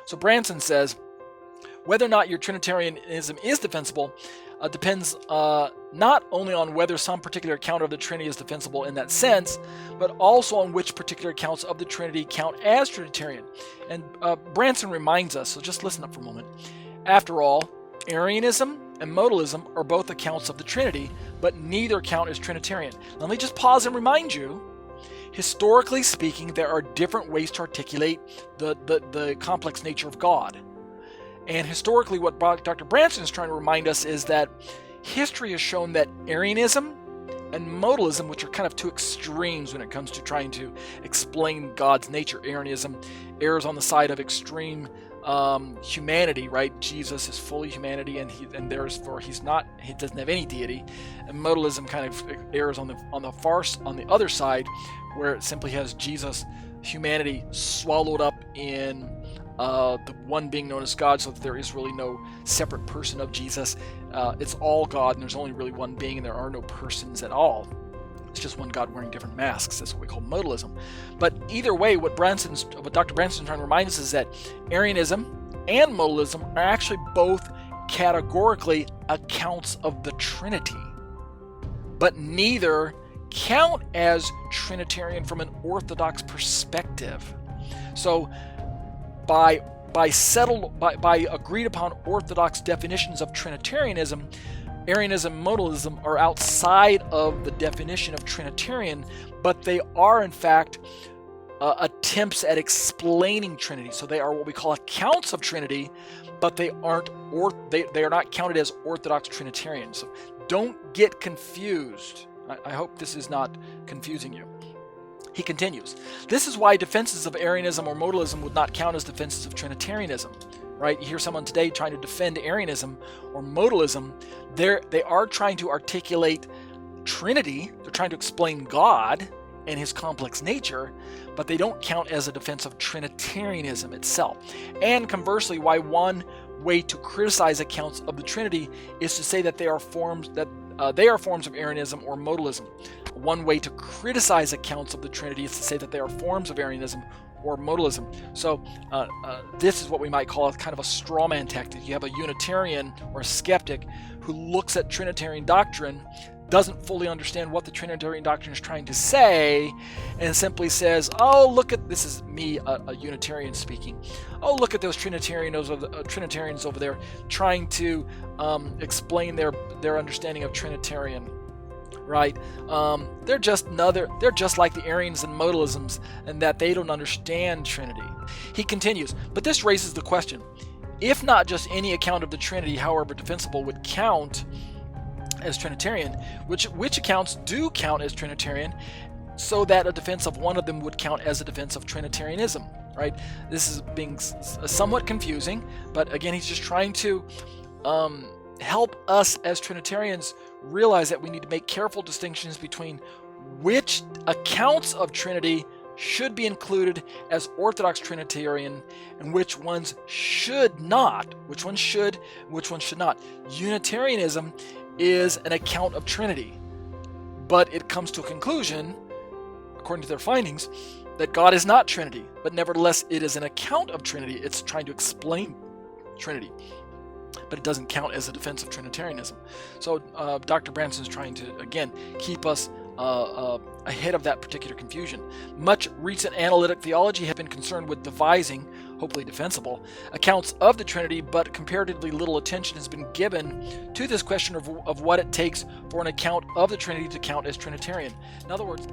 So Branson says, whether or not your Trinitarianism is defensible depends not only on whether some particular account of the Trinity is defensible in that sense, but also on which particular accounts of the Trinity count as Trinitarian. And Branson reminds us, so just listen up for a moment. After all, Arianism and Modalism are both accounts of the Trinity, but neither count as Trinitarian. Let me just pause and remind you, historically speaking, there are different ways to articulate the complex nature of God. And historically, what Dr. Branson is trying to remind us is that history has shown that Arianism and Modalism, which are kind of two extremes when it comes to trying to explain God's nature. Arianism errs on the side of extreme humanity, right? Jesus is fully humanity, and therefore he doesn't have any deity. And Modalism kind of errs on the other side, where it simply has Jesus' humanity swallowed up in the one being known as God, so that there is really no separate person of Jesus. It's all God, and there's only really one being, and there are no persons at all. It's just one God wearing different masks. That's what we call modalism. But either way, what Dr. Branson's trying to remind us is that Arianism and modalism are actually both categorically accounts of the Trinity, but neither count as Trinitarian from an Orthodox perspective. So by agreed upon Orthodox definitions of Trinitarianism, Arianism and Modalism are outside of the definition of Trinitarian, but they are in fact attempts at explaining Trinity. So they are what we call accounts of Trinity, but they are not counted as Orthodox Trinitarians. So don't get confused. I hope this is not confusing you. He continues, this is why defenses of Arianism or Modalism would not count as defenses of Trinitarianism. Right? You hear someone today trying to defend Arianism or Modalism. They are trying to articulate Trinity. They're trying to explain God and his complex nature, but they don't count as a defense of Trinitarianism itself. And conversely, why one way to criticize accounts of the Trinity is to say that they are forms of Arianism or Modalism. One way to criticize accounts of the Trinity is to say that they are forms of Arianism or modalism. So this is what we might call kind of a straw man tactic. You have a Unitarian or a skeptic who looks at Trinitarian doctrine, doesn't fully understand what the Trinitarian doctrine is trying to say, and simply says, oh, look at, this is me, a Unitarian speaking, oh, look at those Trinitarians over there trying to explain their understanding of Trinitarian. Right? They're just like the Arians and Modalisms, and that they don't understand Trinity. He continues, but this raises the question, if not just any account of the Trinity, however defensible, would count as Trinitarian, which accounts do count as Trinitarian, so that a defense of one of them would count as a defense of Trinitarianism. Right? This is being somewhat confusing, but again, he's just trying to help us as Trinitarians realize that we need to make careful distinctions between which accounts of Trinity should be included as Orthodox Trinitarian and which ones should not. Which ones should, which ones should not. Unitarianism is an account of Trinity, but it comes to a conclusion, according to their findings, that God is not Trinity, but nevertheless it is an account of Trinity. It's trying to explain Trinity, but it doesn't count as a defense of Trinitarianism. So Dr. Branson is trying to, again, keep us ahead of that particular confusion. Much recent analytic theology have been concerned with devising, hopefully defensible, accounts of the Trinity, but comparatively little attention has been given to this question of what it takes for an account of the Trinity to count as Trinitarian. In other words,